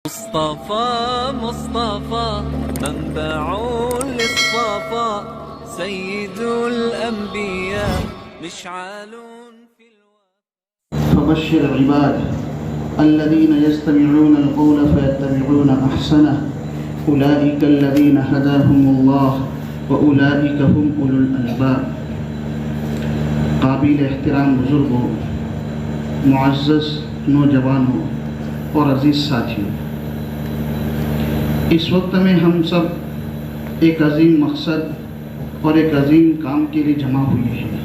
مصطفى مصطفى منبع للصفا سيد الأنبياء مشعل في فبشر العباد الذين يستمعون القول فيتبعون أحسنه أولئك الذين هداهم الله وأولئك هم أولو الألباب. قابل احترام بزرگوں، معزز نوجوانوں اور عزیز ساتھیوں، اس وقت میں ہم سب ایک عظیم مقصد اور ایک عظیم کام کے لیے جمع ہوئے ہیں۔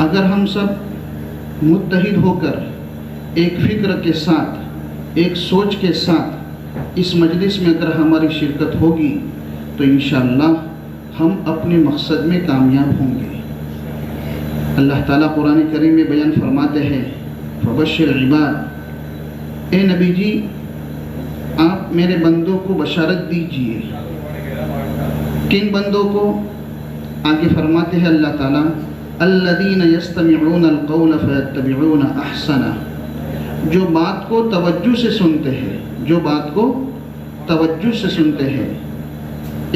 اگر ہم سب متحد ہو کر ایک فکر کے ساتھ، ایک سوچ کے ساتھ اس مجلس میں اگر ہماری شرکت ہوگی تو انشاءاللہ ہم اپنے مقصد میں کامیاب ہوں گے۔ اللہ تعالیٰ قرآن کریم میں بیان فرماتے ہیں، فبشر عباد، اے نبی جی آپ میرے بندوں کو بشارت دیجئے۔ کن بندوں کو؟ آگے فرماتے ہیں اللہ تعالیٰ، الذین یستمعون القول فیتبعون احسنہ، جو بات کو توجہ سے سنتے ہیں، جو بات کو توجہ سے سنتے ہیں۔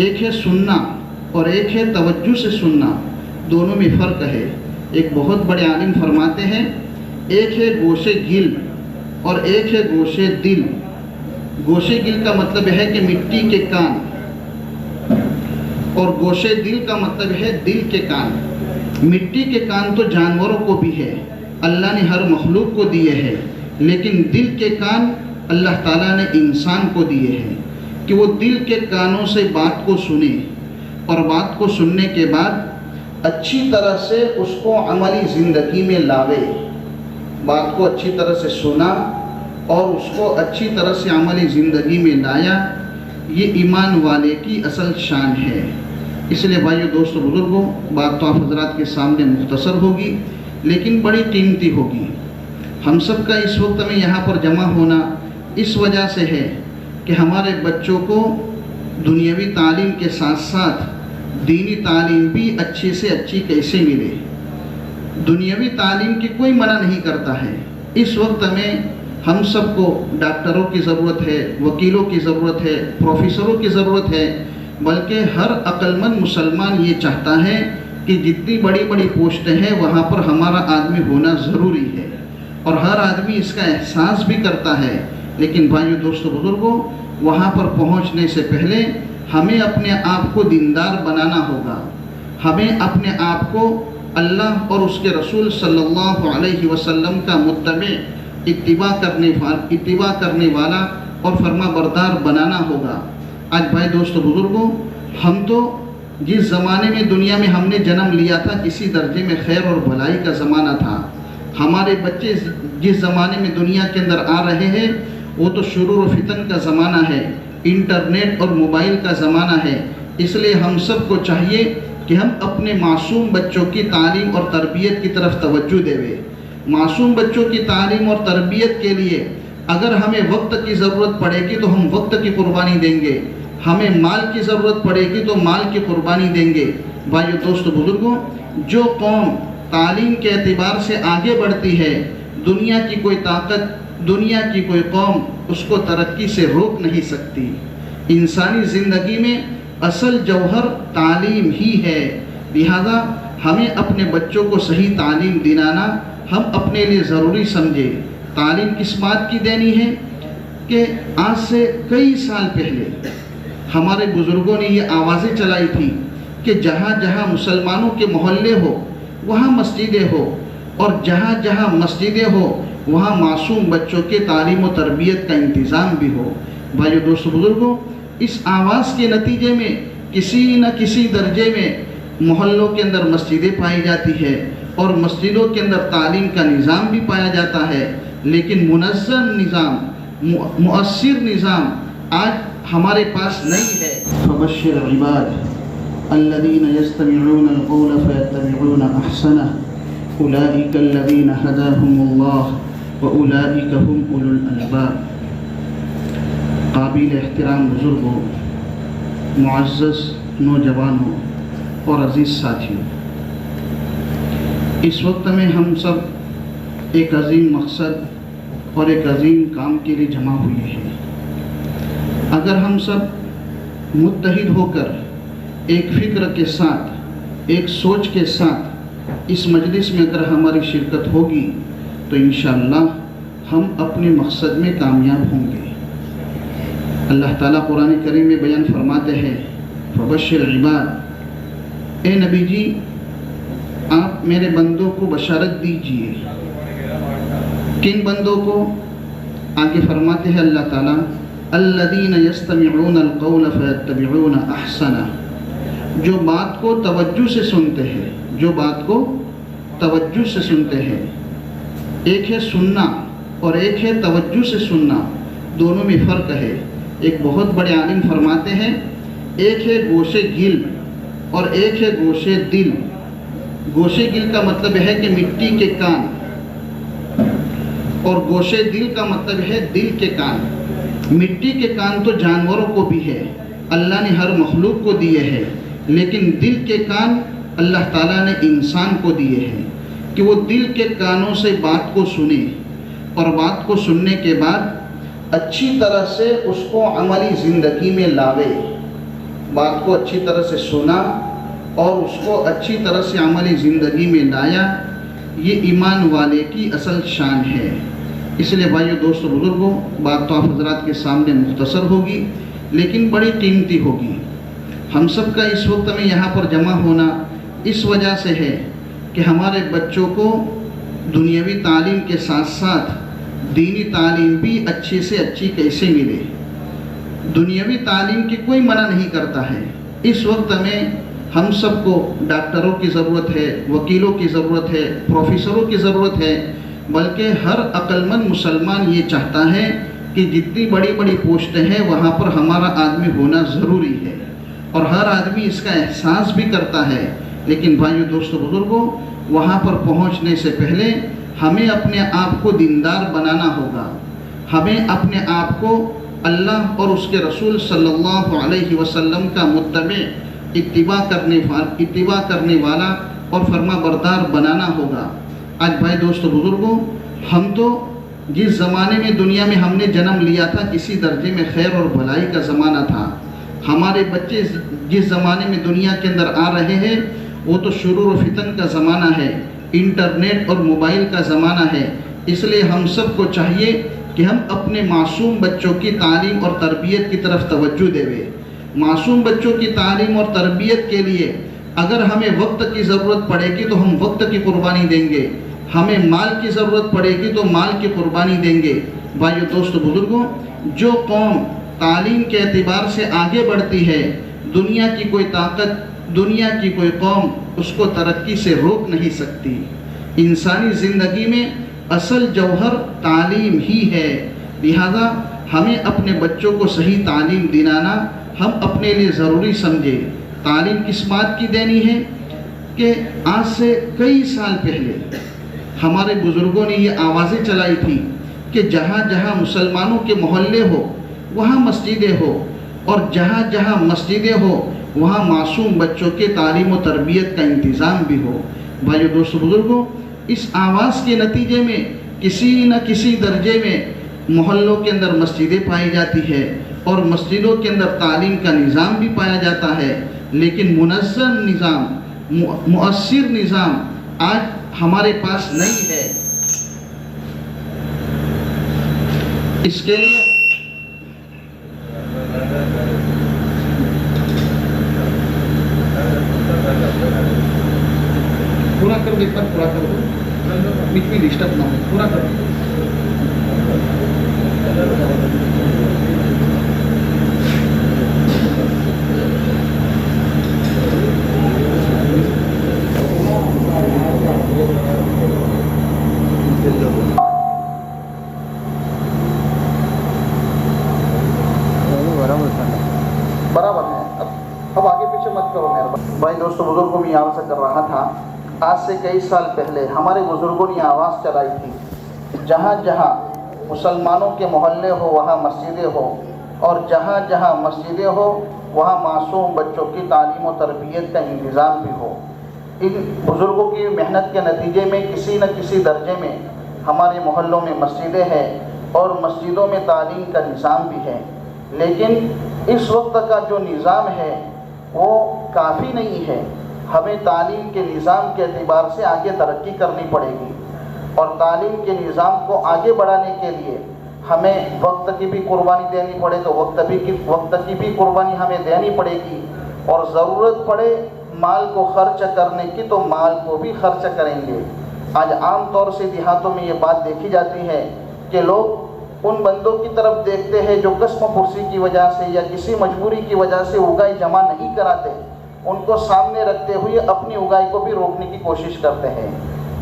ایک ہے سننا اور ایک ہے توجہ سے سننا، دونوں میں فرق ہے۔ ایک بہت بڑے عالم فرماتے ہیں، ایک ہے گوشے گل اور ایک ہے گوشے دل۔ گوشے گل کا مطلب ہے کہ مٹی کے کان، اور گوشے دل کا مطلب ہے دل کے کان۔ مٹی کے کان تو جانوروں کو بھی ہے، اللہ نے ہر مخلوق کو دیے ہیں، لیکن دل کے کان اللہ تعالیٰ نے انسان کو دیے ہیں کہ وہ دل کے کانوں سے بات کو سنے، اور بات کو سننے کے بعد اچھی طرح سے اس کو عملی زندگی میں لاوے۔ بات کو اچھی طرح سے سنا اور اس کو اچھی طرح سے عملی زندگی میں لایا، یہ ایمان والے کی اصل شان ہے۔ اس لیے بھائیو، دوستو، بزرگوں، بات تو آپ حضرات کے سامنے مختصر ہوگی لیکن بڑی قیمتی ہوگی۔ ہم سب کا اس وقت میں یہاں پر جمع ہونا اس وجہ سے ہے کہ ہمارے بچوں کو دنیاوی تعلیم کے ساتھ ساتھ دینی تعلیم بھی اچھی سے اچھی کیسے ملے۔ دنیاوی تعلیم کی کوئی منع نہیں کرتا ہے۔ اس وقت میں ہم سب کو ڈاکٹروں کی ضرورت ہے، وکیلوں کی ضرورت ہے، پروفیسروں کی ضرورت ہے، بلکہ ہر عقل مند مسلمان یہ چاہتا ہے کہ جتنی بڑی بڑی پوسٹیں ہیں وہاں پر ہمارا آدمی ہونا ضروری ہے، اور ہر آدمی اس کا احساس بھی کرتا ہے۔ لیکن بھائیو، دوستو، بزرگوں، وہاں پر پہنچنے سے پہلے ہمیں اپنے آپ کو دیندار بنانا ہوگا۔ ہمیں اپنے آپ کو اللہ اور اس کے رسول صلی اللہ علیہ وسلم کا متبع، اتباع کرنے والا اور فرما بردار بنانا ہوگا۔ آج بھائی، دوستو، بزرگوں، ہم تو جس زمانے میں دنیا میں ہم نے جنم لیا تھا، کسی درجے میں خیر اور بھلائی کا زمانہ تھا۔ ہمارے بچے جس زمانے میں دنیا کے اندر آ رہے ہیں وہ تو شرور و فتن کا زمانہ ہے، انٹرنیٹ اور موبائل کا زمانہ ہے۔ اس لیے ہم سب کو چاہیے کہ ہم اپنے معصوم بچوں کی تعلیم اور تربیت کی طرف توجہ دیں۔ معصوم بچوں کی تعلیم اور تربیت کے لیے اگر ہمیں وقت کی ضرورت پڑے گی تو ہم وقت کی قربانی دیں گے، ہمیں مال کی ضرورت پڑے گی تو مال کی قربانی دیں گے۔ بھائیو، دوستو، بزرگوں، جو قوم تعلیم کے اعتبار سے آگے بڑھتی ہے، دنیا کی کوئی طاقت، دنیا کی کوئی قوم اس کو ترقی سے روک نہیں سکتی۔ انسانی زندگی میں اصل جوہر تعلیم ہی ہے، لہذا ہمیں اپنے بچوں کو صحیح تعلیم دلانا ہم اپنے لیے ضروری سمجھے۔ تعلیم کس بات کی دینی ہے کہ آج سے کئی سال پہلے ہمارے بزرگوں نے یہ آوازیں چلائی تھی کہ جہاں جہاں مسلمانوں کے محلے ہو وہاں مسجدیں ہو، اور جہاں جہاں مسجدیں ہو وہاں معصوم بچوں کے تعلیم و تربیت کا انتظام بھی ہو۔ بھائیو، دوستو، بزرگوں، اس آواز کے نتیجے میں کسی نہ کسی درجے میں محلوں کے اندر مسجدیں پائی جاتی ہے اور مسجدوں کے اندر تعلیم کا نظام بھی پایا جاتا ہے، لیکن منظم نظام، مؤثر نظام آج ہمارے پاس نہیں ہے۔ فبشر عباد الذین یستمعون القول فیتبعون احسنہ اولئک الذین ہداہم اللہ وَأُولَئِكَ هُمْ أُولُو الْأَلْبَابِ۔ قابل احترام بزرگوں، معزز نوجوانوں اور عزیز ساتھیوں، اس وقت میں ہم سب ایک عظیم مقصد اور ایک عظیم کام کے لیے جمع ہوئے ہیں۔ اگر ہم سب متحد ہو کر ایک فکر کے ساتھ، ایک سوچ کے ساتھ اس مجلس میں اگر ہماری شرکت ہوگی تو انشاءاللہ ہم اپنے مقصد میں کامیاب ہوں گے۔ اللہ تعالیٰ قرآن کریم میں بیان فرماتے ہیں فبشر عباد، اے نبی جی آپ میرے بندوں کو بشارت دیجئے۔ کن بندوں کو؟ آگے فرماتے ہیں اللہ تعالیٰ الذین یستمعون القول فیتبعون احسنہ، جو بات کو توجہ سے سنتے ہیں، جو بات کو توجہ سے سنتے ہیں۔ ایک ہے سننا اور ایک ہے توجہ سے سننا، دونوں میں فرق ہے۔ ایک بہت بڑے عالم فرماتے ہیں ایک ہے گوشے گل اور ایک ہے گوشے دل۔ گوشے گل کا مطلب ہے کہ مٹی کے کان، اور گوشے دل کا مطلب ہے دل کے کان۔ مٹی کے کان تو جانوروں کو بھی ہے، اللہ نے ہر مخلوق کو دیے ہیں، لیکن دل کے کان اللہ تعالیٰ نے انسان کو دیے ہیں کہ وہ دل کے کانوں سے بات کو سنے، اور بات کو سننے کے بعد اچھی طرح سے اس کو عملی زندگی میں لاوے۔ بات کو اچھی طرح سے سنا اور اس کو اچھی طرح سے عملی زندگی میں لایا، یہ ایمان والے کی اصل شان ہے۔ اس لیے بھائیو، دوستو، بزرگوں، بات تو آپ حضرات کے سامنے مختصر ہوگی لیکن بڑی قیمتی ہوگی۔ ہم سب کا اس وقت میں یہاں پر جمع ہونا اس وجہ سے ہے کہ ہمارے بچوں کو دنیاوی تعلیم کے ساتھ ساتھ دینی تعلیم بھی اچھی سے اچھی کیسے ملے۔ دنیاوی تعلیم کی کوئی منع نہیں کرتا ہے۔ اس وقت میں ہم سب کو ڈاکٹروں کی ضرورت ہے، وکیلوں کی ضرورت ہے، پروفیسروں کی ضرورت ہے، بلکہ ہر عقل مند مسلمان یہ چاہتا ہے کہ جتنی بڑی بڑی پوسٹیں ہیں وہاں پر ہمارا آدمی ہونا ضروری ہے، اور ہر آدمی اس کا احساس بھی کرتا ہے۔ لیکن بھائیو، دوستو، بزرگوں، وہاں پر پہنچنے سے پہلے ہمیں اپنے آپ کو دیندار بنانا ہوگا۔ ہمیں اپنے آپ کو اللہ اور اس کے رسول صلی اللہ علیہ وسلم کا متبع، اتباع کرنے والا اور فرما بردار بنانا ہوگا۔ آج بھائی، دوستو، بزرگوں، ہم تو جس زمانے میں دنیا میں ہم نے جنم لیا تھا، کسی درجے میں خیر اور بھلائی کا زمانہ تھا۔ ہمارے بچے جس زمانے میں دنیا کے اندر آ رہے ہیں وہ تو شرور و فتن کا زمانہ ہے، انٹرنیٹ اور موبائل کا زمانہ ہے۔ اس لیے ہم سب کو چاہیے کہ ہم اپنے معصوم بچوں کی تعلیم اور تربیت کی طرف توجہ دیں۔ معصوم بچوں کی تعلیم اور تربیت کے لیے اگر ہمیں وقت کی ضرورت پڑے گی تو ہم وقت کی قربانی دیں گے، ہمیں مال کی ضرورت پڑے گی تو مال کی قربانی دیں گے۔ بھائیو، دوستو، بزرگوں، جو قوم تعلیم کے اعتبار سے آگے بڑھتی ہے، دنیا کی کوئی طاقت، دنیا کی کوئی قوم اس کو ترقی سے روک نہیں سکتی۔ انسانی زندگی میں اصل جوہر تعلیم ہی ہے، لہذا ہمیں اپنے بچوں کو صحیح تعلیم دلانا ہم اپنے لیے ضروری سمجھے۔ تعلیم کس بات کی دینی ہے کہ آج سے کئی سال پہلے ہمارے بزرگوں نے یہ آوازیں چلائی تھی کہ جہاں جہاں مسلمانوں کے محلے ہو وہاں مسجدیں ہو، اور جہاں جہاں مسجدیں ہو وہاں معصوم بچوں کے تعلیم و تربیت کا انتظام بھی ہو۔ بھائیو، دوستو، بزرگوں، اس آواز کے نتیجے میں کسی نہ کسی درجے میں محلوں کے اندر مسجدیں پائی جاتی ہے اور مسجدوں کے اندر تعلیم کا نظام بھی پایا جاتا ہے، لیکن منظم نظام، مؤثر نظام آج ہمارے پاس نہیں ہے۔ اس کے لیے پورا کر دو، ایک بار پورا کر دو، بیچ میں ڈسٹرب نہ ہو، پورا کر دو۔ برابر ہے، اب آگے پیچھے مت کرو مہربانی۔ بھائی، دوستو، بزرگوں میں یہاں سے کر رہا تھا، آج سے کئی سال پہلے ہمارے بزرگوں نے آواز چلائی تھی جہاں جہاں مسلمانوں کے محلے ہو وہاں مسجدیں ہو، اور جہاں جہاں مسجدیں ہو وہاں معصوم بچوں کی تعلیم و تربیت کا انتظام بھی ہو۔ ان بزرگوں کی محنت کے نتیجے میں کسی نہ کسی درجے میں ہمارے محلوں میں مسجدیں ہیں اور مسجدوں میں تعلیم کا نظام بھی ہے، لیکن اس وقت کا جو نظام ہے وہ کافی نہیں ہے۔ ہمیں تعلیم کے نظام کے اعتبار سے آگے ترقی کرنی پڑے گی، اور تعلیم کے نظام کو آگے بڑھانے کے لیے ہمیں وقت کی بھی قربانی دینی پڑے تو وقت کی بھی قربانی ہمیں دینی پڑے گی، اور ضرورت پڑے مال کو خرچ کرنے کی تو مال کو بھی خرچ کریں گے۔ آج عام طور سے دیہاتوں میں یہ بات دیکھی جاتی ہے کہ لوگ ان بندوں کی طرف دیکھتے ہیں جو قسم پرسی کی وجہ سے یا کسی مجبوری کی وجہ سے اگائی جمع نہیں کراتے، ان کو سامنے رکھتے ہوئے اپنی اگائی کو بھی روکنے کی کوشش کرتے ہیں۔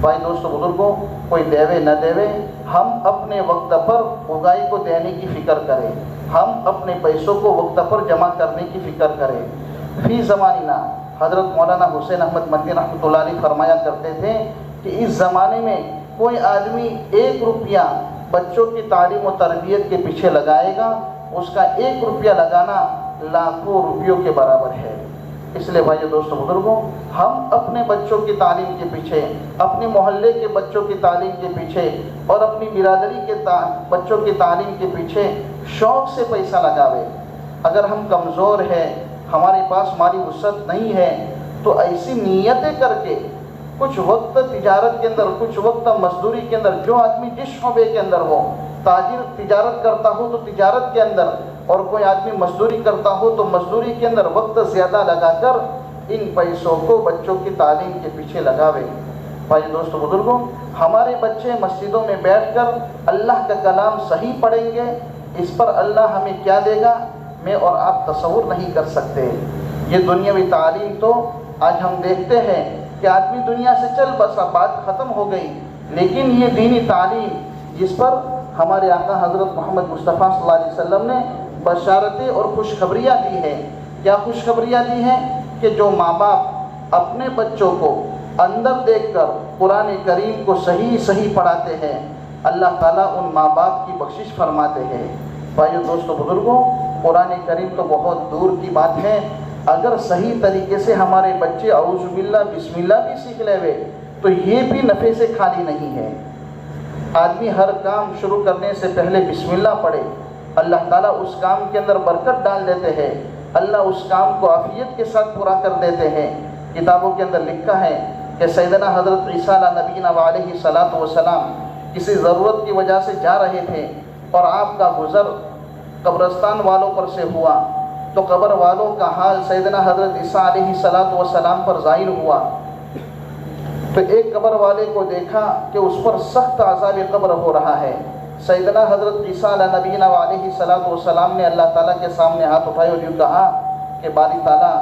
بھائی دوستو بزرگوں، کوئی دیوے نہ دیوے، ہم اپنے وقت پر اگائی کو دینے کی فکر کریں، ہم اپنے پیسوں کو وقت پر جمع کرنے کی فکر کریں۔ فی زماننا حضرت مولانا حسین احمد مدنی رحمۃ اللہ علیہ فرمایا کرتے تھے کہ اس زمانے میں کوئی آدمی 1 روپیہ بچوں کی تعلیم و تربیت کے پیچھے لگائے گا، اس کا 1 روپیہ لگانا لاکھوں روپیوں کے برابر ہے۔ اس لیے بھائی دوستو بزرگوں، ہم اپنے بچوں کی تعلیم کے پیچھے، اپنے محلے کے بچوں کی تعلیم کے پیچھے اور اپنی برادری کے بچوں کی تعلیم کے پیچھے شوق سے پیسہ لگاوے۔ اگر ہم کمزور ہیں، ہمارے پاس مالی وسعت نہیں ہے، تو ایسی نیتیں کر کے کچھ وقت تجارت کے اندر، کچھ وقت مزدوری کے اندر، جو آدمی جس شعبے کے اندر ہو، تاجر تجارت کرتا ہو تو تجارت کے اندر، اور کوئی آدمی مزدوری کرتا ہو تو مزدوری کے اندر وقت زیادہ لگا کر ان پیسوں کو بچوں کی تعلیم کے پیچھے لگاوے۔ بھائی دوستو بزرگوں، ہمارے بچے مسجدوں میں بیٹھ کر اللہ کا کلام صحیح پڑھیں گے، اس پر اللہ ہمیں کیا دے گا میں اور آپ تصور نہیں کر سکتے۔ یہ دنیاوی تعلیم تو آج ہم دیکھتے ہیں کہ آدمی دنیا سے چل بسا، بات ختم ہو گئی، لیکن یہ دینی تعلیم جس پر ہمارے آقا حضرت محمد مصطفیٰ صلی اللہ علیہ وسلم نے بشارتیں اور خوشخبریاں دی ہیں۔ کیا خوشخبریاں دی ہیں؟ کہ جو ماں باپ اپنے بچوں کو اندر دیکھ کر قرآن کریم کو صحیح پڑھاتے ہیں، اللہ تعالیٰ ان ماں باپ کی بخشش فرماتے ہیں۔ بھائیو دوستو بزرگوں، قرآن کریم تو بہت دور کی بات ہے، اگر صحیح طریقے سے ہمارے بچے اعوذ باللہ بسم اللہ بھی سیکھ لے ہوئے تو یہ بھی نفع سے خالی نہیں ہے۔ آدمی ہر کام شروع کرنے سے پہلے بسم اللہ پڑھے، اللہ تعالیٰ اس کام کے اندر برکت ڈال دیتے ہیں، اللہ اس کام کو عافیت کے ساتھ پورا کر دیتے ہیں۔ کتابوں کے اندر لکھا ہے کہ سیدنا حضرت عیسیٰ علیہ نبینا علیہ الصلاۃ والسلام کسی ضرورت کی وجہ سے جا رہے تھے اور آپ کا گزر قبرستان والوں پر سے ہوا، تو قبر والوں کا حال سیدنا حضرت عیسیٰ علیہ الصلاۃ والسلام پر ظاہر ہوا۔ تو ایک قبر والے کو دیکھا کہ اس پر سخت عذاب قبر ہو رہا ہے۔ سیدنا حضرت عیسیٰ علیہ نبینا علیہ الصلاۃ والسلام نے اللہ تعالیٰ کے سامنے ہاتھ اٹھائے اور یوں کہا کہ باری تعالیٰ،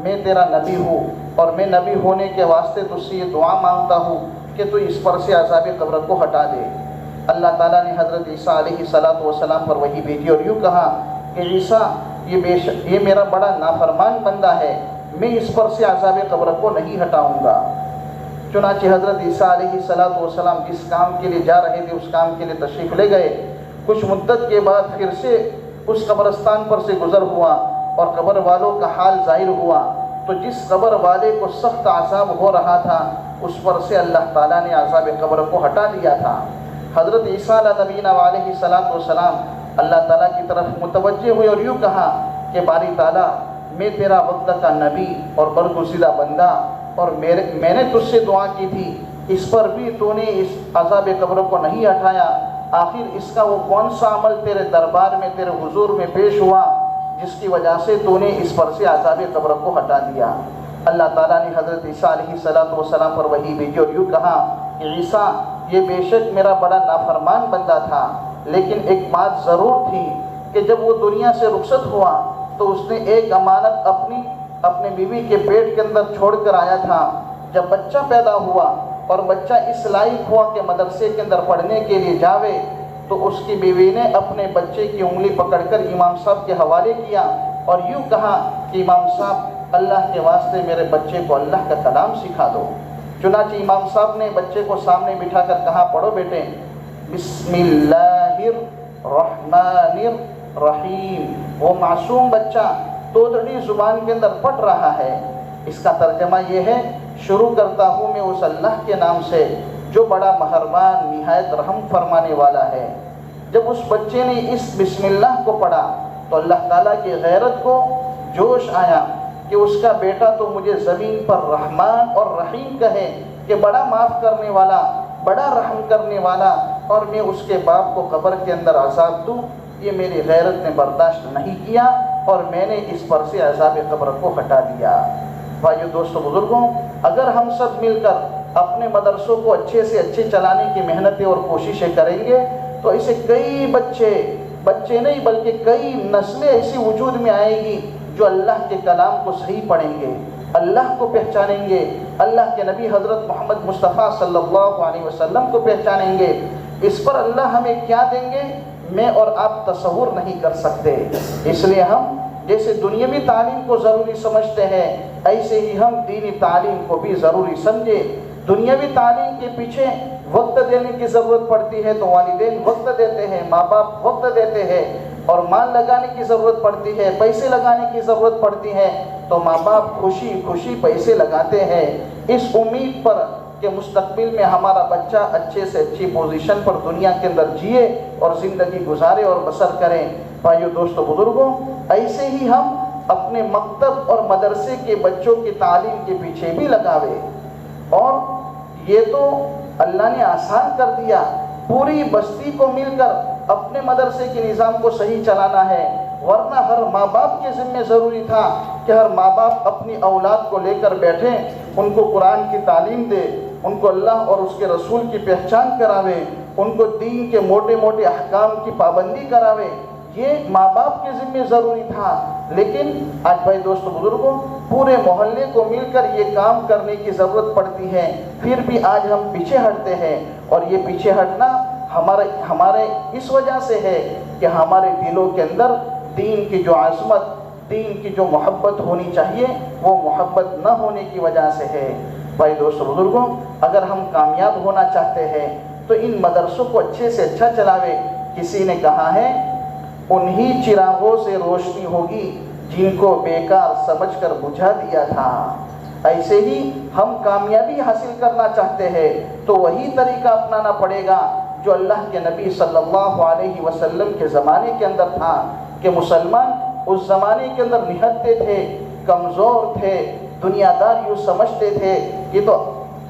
میں تیرا نبی ہوں اور میں نبی ہونے کے واسطے تجھ سے یہ دعا مانگتا ہوں کہ تو اس پر سے عذاب قبر کو ہٹا دے۔ اللہ تعالیٰ نے حضرت عیسیٰ علیہ الصلاۃ والسلام پر وحی بھیجی اور یوں کہا کہ عیسیٰ، یہ میرا بڑا نافرمان بندہ ہے، میں اس پر سے عذاب قبر کو نہیں ہٹاؤں گا۔ چنانچہ حضرت عیسیٰ علیہ الصلاۃ والسلام جس کام کے لیے جا رہے تھے اس کام کے لیے تشریف لے گئے۔ کچھ مدت کے بعد پھر سے اس قبرستان پر سے گزر ہوا اور قبر والوں کا حال ظاہر ہوا، تو جس قبر والے کو سخت عذاب ہو رہا تھا اس پر سے اللہ تعالیٰ نے عذاب قبر کو ہٹا دیا تھا۔ حضرت عیسیٰ علیہ نبینا علیہ الصلاۃ والسلام اللہ تعالیٰ کی طرف متوجہ ہوئے اور یوں کہا کہ باری تعالیٰ، میں تیرا وقت کا نبی اور برگزیدہ بندہ، اور میں نے تجھ سے دعا کی تھی، اس پر بھی تو نے اس عذاب قبر کو نہیں ہٹایا، آخر اس کا وہ کون سا عمل تیرے دربار میں، تیرے حضور میں پیش ہوا جس کی وجہ سے تو نے اس پر سے عذاب قبر کو ہٹا دیا؟ اللہ تعالیٰ نے حضرت عیسیٰ علیہ الصلاۃ والسلام پر وحی بھیجی اور یوں کہا کہ عیسیٰ، یہ بے شک میرا بڑا نافرمان بندہ تھا، لیکن ایک بات ضرور تھی کہ جب وہ دنیا سے رخصت ہوا تو اس نے ایک امانت اپنے بیوی کے پیٹ کے اندر چھوڑ کر آیا تھا۔ جب بچہ پیدا ہوا اور بچہ اس لائق ہوا کہ مدرسے کے اندر پڑھنے کے لیے جاوے، تو اس کی بیوی نے اپنے بچے کی انگلی پکڑ کر امام صاحب کے حوالے کیا اور یوں کہا کہ امام صاحب، اللہ کے واسطے میرے بچے کو اللہ کا کلام سکھا دو۔ چنانچہ امام صاحب نے بچے کو سامنے بٹھا کر کہا، پڑھو بیٹے، بسم اللہ الرحمن الرحیم۔ وہ معصوم بچہ توتڑی زبان کے اندر پڑھ رہا ہے۔ اس کا ترجمہ یہ ہے، شروع کرتا ہوں میں اس اللہ کے نام سے جو بڑا مہربان نہایت رحم فرمانے والا ہے۔ جب اس بچے نے اس بسم اللہ کو پڑھا تو اللہ تعالیٰ کی غیرت کو جوش آیا کہ اس کا بیٹا تو مجھے زمین پر رحمان اور رحیم کہے کہ بڑا معاف کرنے والا، بڑا رحم کرنے والا، اور میں اس کے باپ کو قبر کے اندر عذاب دوں، یہ میری غیرت نے برداشت نہیں کیا اور میں نے اس پر سے عذاب قبر کو ہٹا دیا۔ بھائیو، دوستو، بزرگوں، اگر ہم سب مل کر اپنے مدرسوں کو اچھے سے اچھے چلانے کی محنتیں اور کوششیں کریں گے تو اسے کئی بچے نہیں بلکہ کئی نسلیں ایسی وجود میں آئے گی جو اللہ کے کلام کو صحیح پڑھیں گے، اللہ کو پہچانیں گے، اللہ کے نبی حضرت محمد مصطفیٰ صلی اللہ علیہ وسلم کو پہچانیں گے۔ اس پر اللہ ہمیں کیا دیں گے میں اور آپ تصور نہیں کر سکتے۔ اس لیے ہم جیسے دنیاوی تعلیم کو ضروری سمجھتے ہیں ایسے ہی ہم دینی تعلیم کو بھی ضروری سمجھے۔ دنیاوی تعلیم کے پیچھے وقت دینے کی ضرورت پڑتی ہے تو والدین وقت دیتے ہیں، ماں باپ وقت دیتے ہیں، اور مال لگانے کی ضرورت پڑتی ہے، پیسے لگانے کی ضرورت پڑتی ہے تو ماں باپ خوشی خوشی پیسے لگاتے ہیں، اس امید پر کہ مستقبل میں ہمارا بچہ اچھے سے اچھی پوزیشن پر دنیا کے اندر جیے اور زندگی گزارے اور بسر کریں۔ بھائیو، دوستو، بزرگوں، ایسے ہی ہم اپنے مکتب اور مدرسے کے بچوں کی تعلیم کے پیچھے بھی لگاوے، اور یہ تو اللہ نے آسان کر دیا، پوری بستی کو مل کر اپنے مدرسے کے نظام کو صحیح چلانا ہے، ورنہ ہر ماں باپ کے ذمہ ضروری تھا کہ ہر ماں باپ اپنی اولاد کو لے کر بیٹھیں، ان کو قرآن کی تعلیم دے، ان کو اللہ اور اس کے رسول کی پہچان کراوے، ان کو دین کے موٹے موٹے احکام کی پابندی کراوے، یہ ماں باپ کے ذمہ ضروری تھا۔ لیکن آج بھائی، دوستو، بزرگوں، پورے محلے کو مل کر یہ کام کرنے کی ضرورت پڑتی ہے، پھر بھی آج ہم پیچھے ہٹتے ہیں، اور یہ پیچھے ہٹنا ہمارے اس وجہ سے ہے کہ ہمارے دلوں کے اندر دین کی جو عظمت، دین کی جو محبت ہونی چاہیے وہ محبت نہ ہونے کی وجہ سے ہے۔ بھائی، دوستو، بزرگوں، اگر ہم کامیاب ہونا چاہتے ہیں تو ان مدرسوں کو اچھے سے اچھا چلاوے۔ کسی نے کہا ہے انہی چراغوں سے روشنی ہوگی جن کو بیکار سمجھ کر بجھا دیا تھا۔ ایسے ہی ہم کامیابی حاصل کرنا چاہتے ہیں تو وہی طریقہ اپنانا پڑے گا جو اللہ کے نبی صلی اللہ علیہ وسلم کے زمانے کے اندر تھا، کہ مسلمان اس زمانے کے اندر نہتے تھے، کمزور تھے، دنیا دار یوں سمجھتے تھے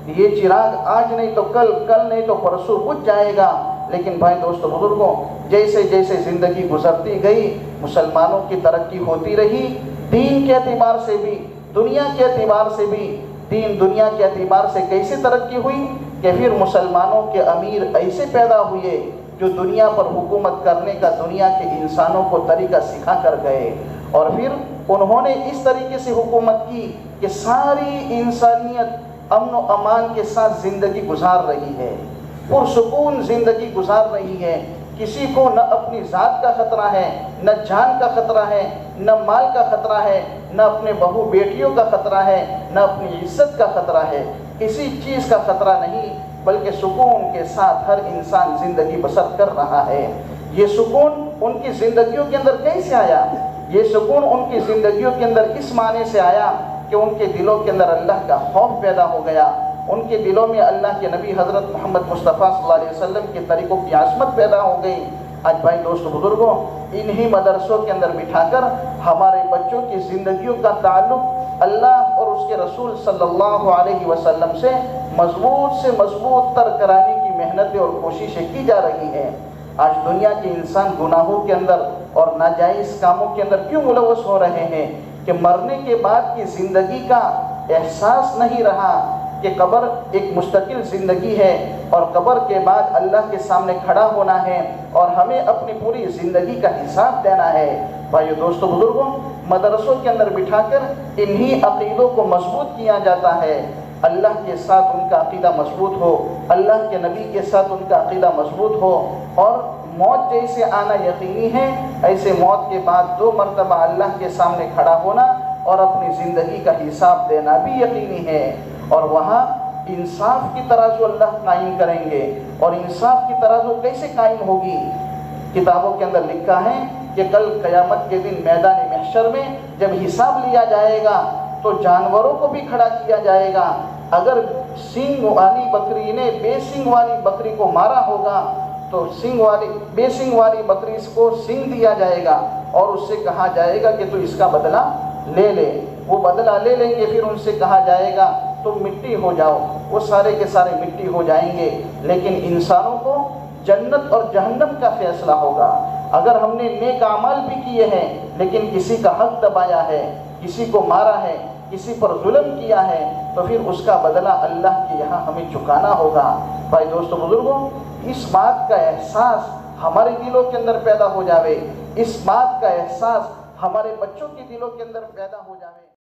یہ چراغ آج نہیں تو کل نہیں تو پرسوں بجھ جائے گا۔ لیکن بھائی، دوستو، بزرگوں، جیسے جیسے زندگی گزرتی گئی مسلمانوں کی ترقی ہوتی رہی، دین کے اعتبار سے بھی، دنیا کے اعتبار سے بھی۔ دین دنیا کے اعتبار سے کیسے ترقی ہوئی کہ پھر مسلمانوں کے امیر ایسے پیدا ہوئے جو دنیا پر حکومت کرنے کا دنیا کے انسانوں کو طریقہ سکھا کر گئے، اور پھر انہوں نے اس طریقے سے حکومت کی کہ ساری انسانیت امن و امان کے ساتھ زندگی گزار رہی ہے، پرسکون زندگی گزار رہی ہے۔ کسی کو نہ اپنی ذات کا خطرہ ہے، نہ جان کا خطرہ ہے، نہ مال کا خطرہ ہے، نہ اپنے بہو بیٹیوں کا خطرہ ہے، نہ اپنی عزت کا خطرہ ہے، کسی چیز کا خطرہ نہیں، بلکہ سکون کے ساتھ ہر انسان زندگی بسر کر رہا ہے۔ یہ سکون ان کی زندگیوں کے اندر کیسے آیا؟ یہ سکون ان کی زندگیوں کے اندر اس معنی سے آیا کہ ان کے دلوں کے اندر اللہ کا خوف پیدا ہو گیا، ان کے دلوں میں اللہ کے نبی حضرت محمد مصطفیٰ صلی اللہ علیہ وسلم کے طریقوں کی عظمت پیدا ہو گئی۔ آج بھائی، دوستو، بزرگوں، انہی مدرسوں کے اندر بٹھا کر ہمارے بچوں کی زندگیوں کا تعلق اللہ اور اس کے رسول صلی اللہ علیہ وسلم سے مضبوط تر کرانے کی محنتیں اور کوششیں کی جا رہی ہیں۔ آج دنیا کے انسان گناہوں کے اندر اور ناجائز کاموں کے اندر کیوں ملوث ہو رہے ہیں کہ مرنے کے بعد کی زندگی کا احساس نہیں رہا کہ قبر ایک مستقل زندگی ہے اور قبر کے بعد اللہ کے سامنے کھڑا ہونا ہے اور ہمیں اپنی پوری زندگی کا حساب دینا ہے۔ بھائیو، دوستو، بزرگوں، مدرسوں کے اندر بٹھا کر انہی عقیدوں کو مضبوط کیا جاتا ہے۔ اللہ کے ساتھ ان کا عقیدہ مضبوط ہو، اللہ کے نبی کے ساتھ ان کا عقیدہ مضبوط ہو، اور موت جیسے آنا یقینی ہے ایسے موت کے بعد 2 مرتبہ اللہ کے سامنے کھڑا ہونا اور اپنی زندگی کا حساب دینا بھی یقینی ہے، اور وہاں انصاف کی ترازو اللہ قائم کریں گے۔ اور انصاف کی ترازو کیسے قائم ہوگی؟ کتابوں کے اندر لکھا ہے کہ کل قیامت کے دن میدان محشر میں جب حساب لیا جائے گا تو جانوروں کو بھی کھڑا کیا جائے گا۔ اگر سینگ والی بکری نے بے سینگ والی بکری کو مارا ہوگا تو بے سینگ والی بکری کو سینگ دیا جائے گا اور اس سے کہا جائے گا کہ تو اس کا بدلہ لے لے. وہ بدلہ لے لیں گے. پھر ان سے کہا جائے گا تم مٹی ہو جاؤ. وہ سارے کے سارے مٹی ہو جائیں گے. لیکن انسانوں کو جنت اور جہنم کا فیصلہ ہوگا. اگر ہم نے نیک اعمال بھی کیے ہیں لیکن کسی کا حق دبایا ہے, کسی کو مارا ہے, کسی پر ظلم کیا ہے, تو پھر اس کا بدلہ اللہ کے یہاں ہمیں چکانا ہوگا. بھائی دوستو بزرگوں, اس بات کا احساس ہمارے دلوں کے اندر پیدا ہو جاوے, اس بات کا احساس ہمارے بچوں کے دلوں کے اندر پیدا ہو جاوے.